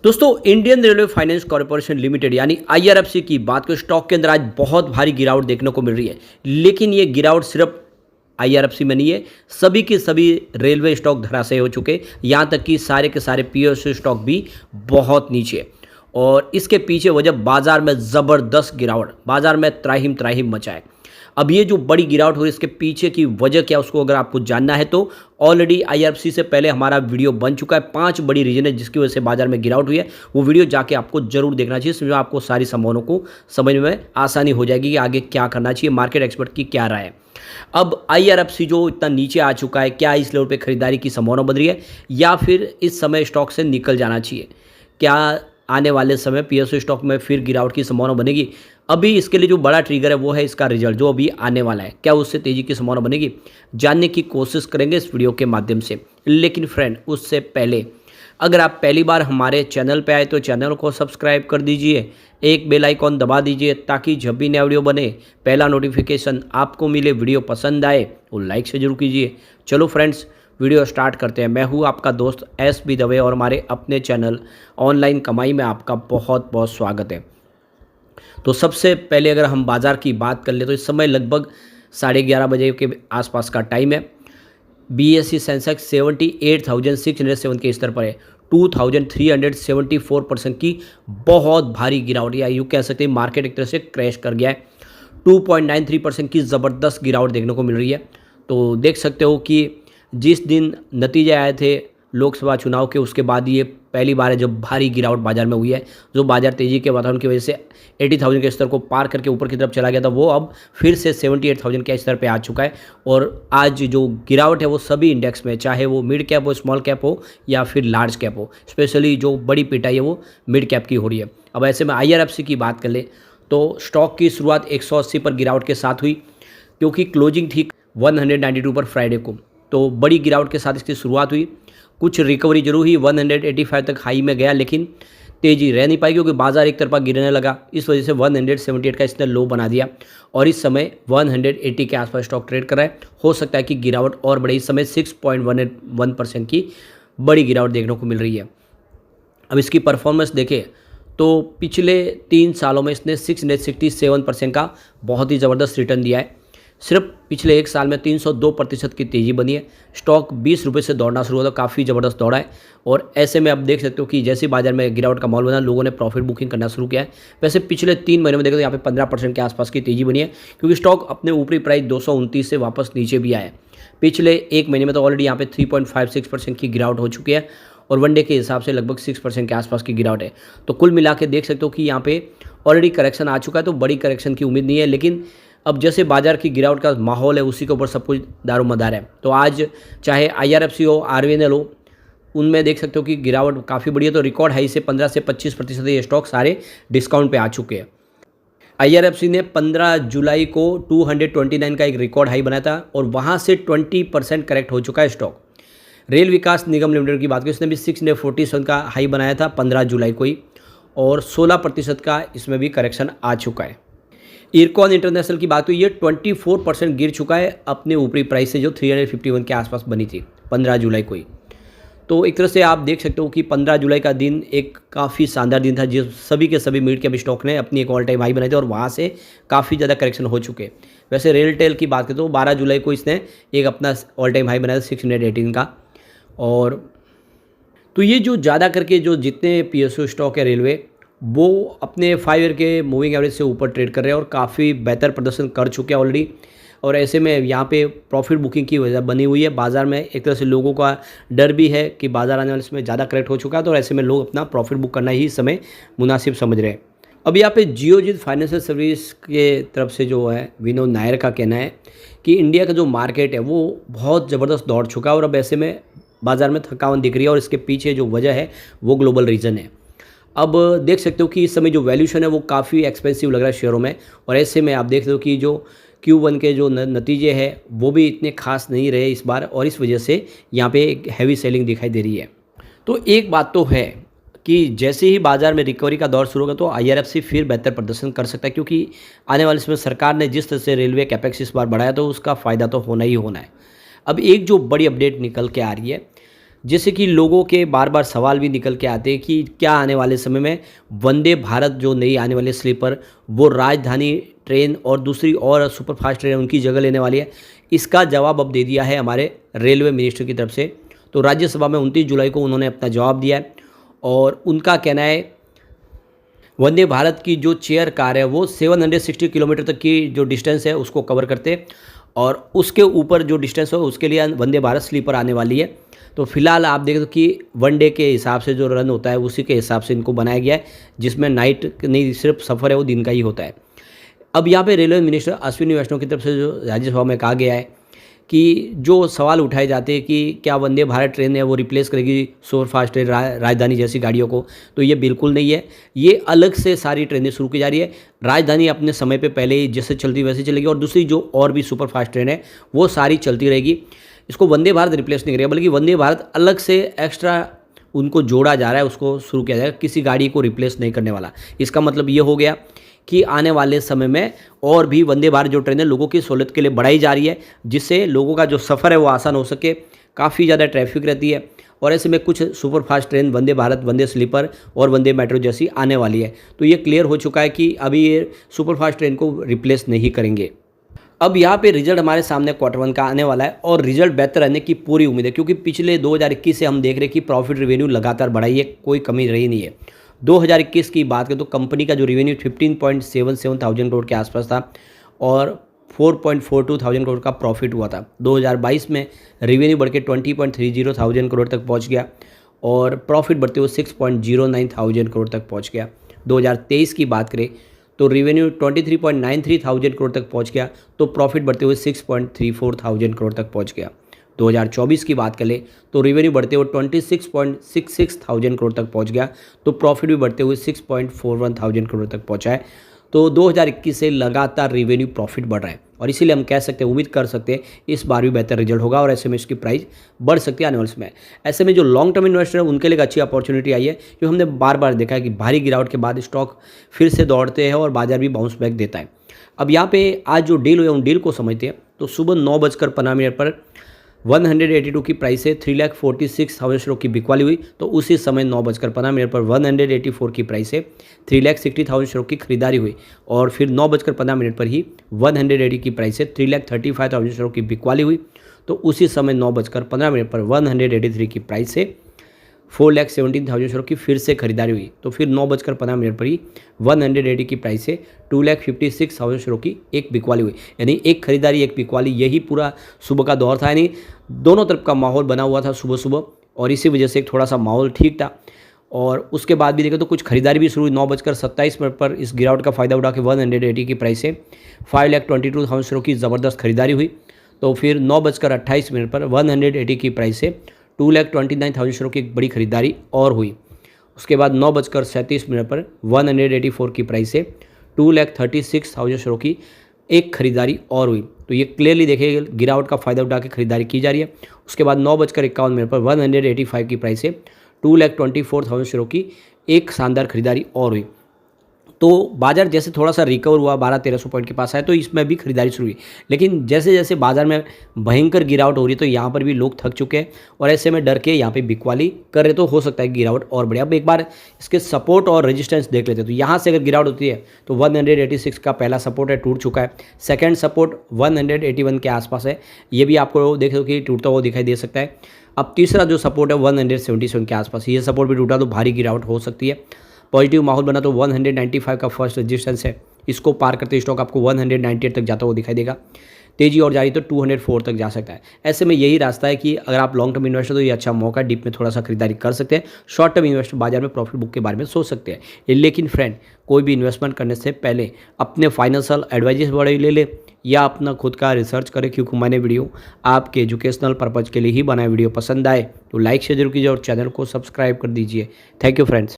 दोस्तों Indian railway finance corporation limited यानी IRFC की बात करें, स्टॉक के अंदर आज बहुत भारी गिरावट देखने को मिल रही है। लेकिन ये गिरावट सिर्फ आईआरएफसी में नहीं है, सभी के सभी रेलवे स्टॉक धराशायी हो चुके, यहाँ तक कि सारे के सारे पीएसयू स्टॉक भी बहुत नीचे है। और इसके पीछे वजह बाजार में ज़बरदस्त गिरावट, बाजार में त्राहिम त्राहिम मचा है। अब ये जो बड़ी गिरावट हो रही है, इसके पीछे की वजह क्या, उसको अगर आपको जानना है तो ऑलरेडी आईआरएफसी से पहले हमारा वीडियो बन चुका है। 5 बड़ी रीजन है जिसकी वजह से बाजार में गिरावट हुई है, वो वीडियो जाके आपको जरूर देखना चाहिए। इसमें आपको सारी संभावनाओं को समझ में आसानी हो जाएगी कि आगे क्या करना चाहिए, मार्केट एक्सपर्ट की क्या राय है। अब आईआरएफसी जो इतना नीचे आ चुका है, क्या इस लेवल पे खरीदारी की संभावना बन रही है या फिर इस समय स्टॉक से निकल जाना चाहिए? क्या आने वाले समय पीएसयू स्टॉक में फिर गिरावट की संभावना बनेगी? अभी इसके लिए जो बड़ा ट्रिगर है वो है इसका रिजल्ट जो अभी आने वाला है, क्या उससे तेजी की संभावना बनेगी, जानने की कोशिश करेंगे इस वीडियो के माध्यम से। लेकिन फ्रेंड, उससे पहले अगर आप पहली बार हमारे चैनल पे आए तो चैनल को सब्सक्राइब कर दीजिए, एक बेल आइकॉन दबा दीजिए ताकि जब भी नया वीडियो बने पहला नोटिफिकेशन आपको मिले। वीडियो पसंद आए तो लाइक से जरूर कीजिए। चलो फ्रेंड्स, वीडियो स्टार्ट करते हैं। मैं हूँ आपका दोस्त एस.बी. दवे और हमारे अपने चैनल ऑनलाइन कमाई में आपका बहुत बहुत स्वागत है। तो सबसे पहले अगर हम बाज़ार की बात कर ले तो इस समय लगभग 11:30 बजे के आसपास का टाइम है। बीएसई सेंसेक्स 78,607 के स्तर पर है। 2,374% की बहुत भारी गिरावट, या यूँ कह सकते हैं मार्केट एक तरह से क्रैश कर गया है। 2.93% की ज़बरदस्त गिरावट देखने को मिल रही है। तो देख सकते हो कि जिस दिन नतीजे आए थे लोकसभा चुनाव के, उसके बाद ये पहली बार है जब भारी गिरावट बाजार में हुई है। जो बाजार तेजी के वातावरण की वजह से 80,000 के स्तर को पार करके ऊपर की तरफ चला गया था, वो अब फिर से 78,000 के स्तर पे आ चुका है। और आज जो गिरावट है वो सभी इंडेक्स में, चाहे वो मिड कैप हो, स्मॉल कैप हो या फिर लार्ज कैप हो, स्पेशली जो बड़ी पिटाई है वो मिड कैप की हो रही है। अब ऐसे में आईआरएफसी की बात कर ले तो स्टॉक की शुरुआत 180 पर गिरावट के साथ हुई, क्योंकि क्लोजिंग थी 192 पर फ्राइडे को। तो बड़ी गिरावट के साथ इसकी शुरुआत हुई। कुछ रिकवरी जरूर हुई, 185 तक हाई में गया, लेकिन तेजी रह नहीं पाई क्योंकि बाजार एक तरफा गिरने लगा। इस वजह से 178 का इसने लो बना दिया और इस समय 180 के आसपास स्टॉक ट्रेड कर रहा है। हो सकता है कि गिरावट और बढ़े, इस समय 6.11% की बड़ी गिरावट देखने को मिल रही है। अब इसकी परफॉर्मेंस देखें तो पिछले 3 सालों में इसने 667% का बहुत ही ज़बरदस्त रिटर्न दिया है। सिर्फ पिछले 1 साल में 302% की तेज़ी बनी है। स्टॉक 20 रुपये से दौड़ना शुरू हुआ था, काफ़ी ज़बरदस्त दौड़ा है। और ऐसे में आप देख सकते हो कि जैसे बाजार में गिरावट का माहौल बना, लोगों ने प्रॉफिट बुकिंग करना शुरू किया है। वैसे पिछले 3 महीने में देखो तो यहाँ पे 15% के आसपास की तेज़ी बनी है, क्योंकि स्टॉक अपने ऊपरी प्राइस 229 से वापस नीचे भी आया है। पिछले 1 महीने में तो ऑलरेडी यहाँ पे 3.56% की गिरावट हो चुकी है और वनडे के हिसाब से लगभग 6% के आसपास की गिरावट है। तो कुल मिला के देख सकते हो कि यहाँ पे ऑलरेडी करेक्शन आ चुका है, तो बड़ी करेक्शन की उम्मीद नहीं है। लेकिन अब जैसे बाजार की गिरावट का माहौल है उसी के ऊपर सब कुछ दारोमदार है। तो आज चाहे आईआरएफसी हो, आरवीएनएल हो, उनमें देख सकते हो कि गिरावट काफ़ी बड़ी है। तो रिकॉर्ड हाई से 15 से 25% ये स्टॉक सारे डिस्काउंट पे आ चुके हैं। आईआरएफसी ने 15 जुलाई को 229 का एक रिकॉर्ड हाई बनाया था और वहाँ से 20% करेक्ट हो चुका है स्टॉक। रेल विकास निगम लिमिटेड की बात करें, इसने भी 647 का हाई बनाया था 15 जुलाई को ही, और 16% का इसमें भी करेक्शन आ चुका है। इरकॉन इंटरनेशनल की बात हुई, ये 24% गिर चुका है अपने ऊपरी प्राइस से जो 351 के आसपास बनी थी 15 जुलाई को ही। तो एक तरह से आप देख सकते हो कि 15 जुलाई का दिन एक काफ़ी शानदार दिन था, जिस सभी के सभी मिड कैप स्टॉक ने अपनी एक ऑल टाइम हाई बनाई थी और वहाँ से काफ़ी ज़्यादा करेक्शन हो चुके। वैसे रेलटेल की बात करें तो 12 जुलाई को इसने एक अपना ऑल टाइम हाई बनाया था 618 का। और तो ये जो ज़्यादा करके जो जितने पीएसयू स्टॉक है रेलवे, वो अपने 5 ईयर के मूविंग एवरेज से ऊपर ट्रेड कर रहे हैं और काफ़ी बेहतर प्रदर्शन कर चुके हैं ऑलरेडी। और ऐसे में यहाँ पे प्रॉफिट बुकिंग की वजह बनी हुई है। बाज़ार में एक तरह से लोगों का डर भी है कि बाज़ार आने वाले समय ज़्यादा करेक्ट हो चुका है, तो ऐसे में लोग अपना प्रॉफिट बुक करना ही इस समय मुनासिब समझ रहे हैं। अब यहाँ पे जियोजित फाइनेंशियल सर्विस के तरफ से जो है विनोद नायर का कहना है कि इंडिया का जो मार्केट है वो बहुत ज़बरदस्त दौड़ चुका है और अब ऐसे में बाज़ार में थकावट दिख रही है और इसके पीछे जो वजह है वो ग्लोबल रीजन है। अब देख सकते हो कि इस समय जो वैल्यूशन है वो काफ़ी एक्सपेंसिव लग रहा है शेयरों में, और ऐसे में आप देख सकते हो कि जो Q1 के जो नतीजे हैं वो भी इतने खास नहीं रहे इस बार, और इस वजह से यहाँ पे एक हैवी सेलिंग दिखाई दे रही है। तो एक बात तो है कि जैसे ही बाज़ार में रिकवरी का दौर शुरू होगा तो आईआरएफसी फिर बेहतर प्रदर्शन कर सकता है, क्योंकि आने वाले समय सरकार ने जिस तरह से रेलवे कैपेक्स इस बार बढ़ाया तो उसका फ़ायदा तो होना ही होना है। अब एक जो बड़ी अपडेट निकल के आ रही है, जैसे कि लोगों के बार बार सवाल भी निकल के आते हैं कि क्या आने वाले समय में वंदे भारत जो नई आने वाली स्लीपर वो राजधानी ट्रेन और दूसरी और सुपरफास्ट ट्रेन उनकी जगह लेने वाली है। इसका जवाब अब दे दिया है हमारे रेलवे मिनिस्टर की तरफ से। तो राज्यसभा में 29 जुलाई को उन्होंने अपना जवाब दिया है और उनका कहना है वंदे भारत की जो चेयर कार है वो 760 किलोमीटर तक की जो डिस्टेंस है उसको कवर करते और उसके ऊपर जो डिस्टेंस हो उसके लिए वंदे भारत स्लीपर आने वाली है। तो फिलहाल आप देखें तो कि वनडे के हिसाब से जो रन होता है उसी के हिसाब से इनको बनाया गया है, जिसमें नाइट नहीं सिर्फ सफ़र है वो दिन का ही होता है। अब यहाँ पे रेलवे मिनिस्टर अश्विनी वैष्णव की तरफ से जो राज्यसभा में कहा गया है कि जो सवाल उठाए जाते हैं कि क्या वंदे भारत ट्रेन है वो रिप्लेस करेगी सुपरफास्ट ट्रेन राजधानी जैसी गाड़ियों को, तो ये बिल्कुल नहीं है। ये अलग से सारी ट्रेनें शुरू की जा रही है। राजधानी अपने समय पे पहले ही जैसे चलती वैसे चलेगी और दूसरी जो और भी सुपरफास्ट ट्रेन है वो सारी चलती रहेगी। इसको वंदे भारत रिप्लेस नहीं करेगा, बल्कि वंदे भारत अलग से एक्स्ट्रा उनको जोड़ा जा रहा है, उसको शुरू किया जाएगा, किसी गाड़ी को रिप्लेस नहीं करने वाला। इसका मतलब ये हो गया कि आने वाले समय में और भी वंदे भारत जो ट्रेन है लोगों की सहूलियत के लिए बढ़ाई जा रही है, जिससे लोगों का जो सफ़र है वो आसान हो सके। काफ़ी ज़्यादा ट्रैफिक रहती है और ऐसे में कुछ सुपरफास्ट ट्रेन वंदे भारत, वंदे स्लीपर और वंदे मेट्रो जैसी आने वाली है। तो ये क्लियर हो चुका है कि अभी ये सुपरफास्ट ट्रेन को रिप्लेस नहीं करेंगे। अब यहाँ पे रिजल्ट हमारे सामने क्वार्टर 1 का आने वाला है और रिजल्ट बेहतर रहने की पूरी उम्मीद है, क्योंकि पिछले 2021 से हम देख रहे हैं कि प्रॉफिट रेवेन्यू लगातार बढ़ाई है, कोई कमी रही नहीं है। 2021 की बात करें तो कंपनी का जो रेवेन्यू 15.77 थाउजेंड करोड़ के आसपास था और 4.42 थाउजेंड करोड़ का प्रॉफिट हुआ था। 2022 में रेवेन्यू बढ़ के 20.30 थाउजेंड करोड़ तक पहुँच गया और प्रॉफिट बढ़ते हुए 6.09 थाउजेंड करोड़ तक पहुँच गया। 2023 की बात करें तो रेवेन्यू 23.93 थाउजेंड करोड़ तक पहुंच गया, तो प्रॉफिट बढ़ते हुए 6.34 थाउजेंड करोड़ तक पहुंच गया। 2024 की बात करें तो रेवेन्यू बढ़ते हुए 26.66 थाउजेंड करोड़ तक पहुंच गया, तो प्रॉफिट भी बढ़ते हुए 6.41 थाउजेंड करोड़ तक पहुंचा है। तो 2021 से लगातार रेवेन्यू प्रॉफिट बढ़ रहा है और इसीलिए हम कह सकते हैं, उम्मीद कर सकते हैं इस बार भी बेहतर रिजल्ट होगा और ऐसे में इसकी प्राइस बढ़ सकती है आने वाले समय। ऐसे में जो लॉन्ग टर्म इन्वेस्टर है उनके लिए एक अच्छी अपॉर्चुनिटी आई है, जो हमने बार बार देखा है कि भारी गिरावट के बाद स्टॉक फिर से दौड़ते हैं और बाजार भी बाउंस बैक देता है। अब यहाँ पे आज जो डील हुई है उन डील को समझते हैं। तो सुबह 9:15 पर 182 की प्राइस से 3,46,000 शेयरों की बिकवाली हुई, तो उसी समय 9:15 पर 184 की प्राइस से 3,60,000 शेयरों की खरीदारी हुई और फिर 9:15 पर ही 180 की प्राइस से 3,35,000 शेयरों की बिकवाली हुई, तो उसी समय 9:15 पर 183 की प्राइस से 4,17,000 शेयरों की फिर से खरीदारी हुई, तो फिर 9:15 पर ही 180 की प्राइस से 2,56,000 शेयरों की एक बिकवाली हुई। यानी एक खरीदारी एक बिकवाली, यही पूरा सुबह का दौर था। यानी दोनों तरफ का माहौल बना हुआ था सुबह सुबह और इसी वजह से थोड़ा सा माहौल ठीक था। और उसके बाद भी देखें तो कुछ खरीदारी भी शुरू हुई। 9:27 पर इस गिरावट का फ़ायदा उठा के 180 की प्राइस से 5,22,000 शेयरों की ज़बरदस्त खरीदारी हुई, तो फिर 9:28 पर 180 की प्राइस से 2,29,000 शेयरों की एक बड़ी खरीदारी और हुई। उसके बाद 9:37 पर 184 की प्राइस से 2,36,000 शेयरों की एक खरीदारी और हुई। तो ये क्लियरली देखिए गिरावट का फ़ायदा उठा के खरीदारी की जा रही है। उसके बाद 9:51 पर 185 की प्राइस से 2,24,000 शेयरों की एक शानदार खरीदारी और हुई। तो बाजार जैसे थोड़ा सा रिकवर हुआ 1200-1300 पॉइंट के पास आया, तो इसमें भी खरीदारी शुरू हुई। लेकिन जैसे जैसे बाजार में भयंकर गिरावट हो रही है तो यहाँ पर भी लोग थक चुके हैं और ऐसे में डर के यहाँ पे बिकवाली कर रहे, तो हो सकता है गिरावट और बढ़े। अब एक बार इसके सपोर्ट और रेजिस्टेंस देख लेते हैं। तो यहाँ से अगर गिरावट होती है तो 186 का पहला सपोर्ट है, टूट चुका है। सेकेंड सपोर्ट 181 के आसपास है, ये भी आपको देखो कि टूटता हुआ दिखाई दे सकता है। अब तीसरा जो सपोर्ट है 177 के आसपास, ये सपोर्ट भी टूटा तो भारी गिरावट हो सकती है। पॉजिटिव माहौल बना तो 195 का फर्स्ट रेजिस्टेंस है, इसको पार करते स्टॉक आपको 198 तक जाता हुआ दिखाई देगा। तेजी और जारी तो 204 तक जा सकता है। ऐसे में यही रास्ता है कि अगर आप लॉन्ग टर्म इन्वेस्टर तो ये अच्छा मौका, डीप में थोड़ा सा खरीदारी कर सकते हैं। शॉर्ट टर्म इन्वेस्टर बाजार में प्रॉफिट बुक के बारे में सोच सकते हैं। लेकिन फ्रेंड, कोई भी इन्वेस्टमेंट करने से पहले अपने फाइनेंशियल एडवाइजर्स बड़े ले ले या अपना खुद का रिसर्च करें, क्योंकि मैंने वीडियो आपके एजुकेशनल पर्पज़ के लिए ही बनाया। वीडियो पसंद आए तो लाइक शेयर जरूर कीजिए और चैनल को सब्सक्राइब कर दीजिए। Thank you friends.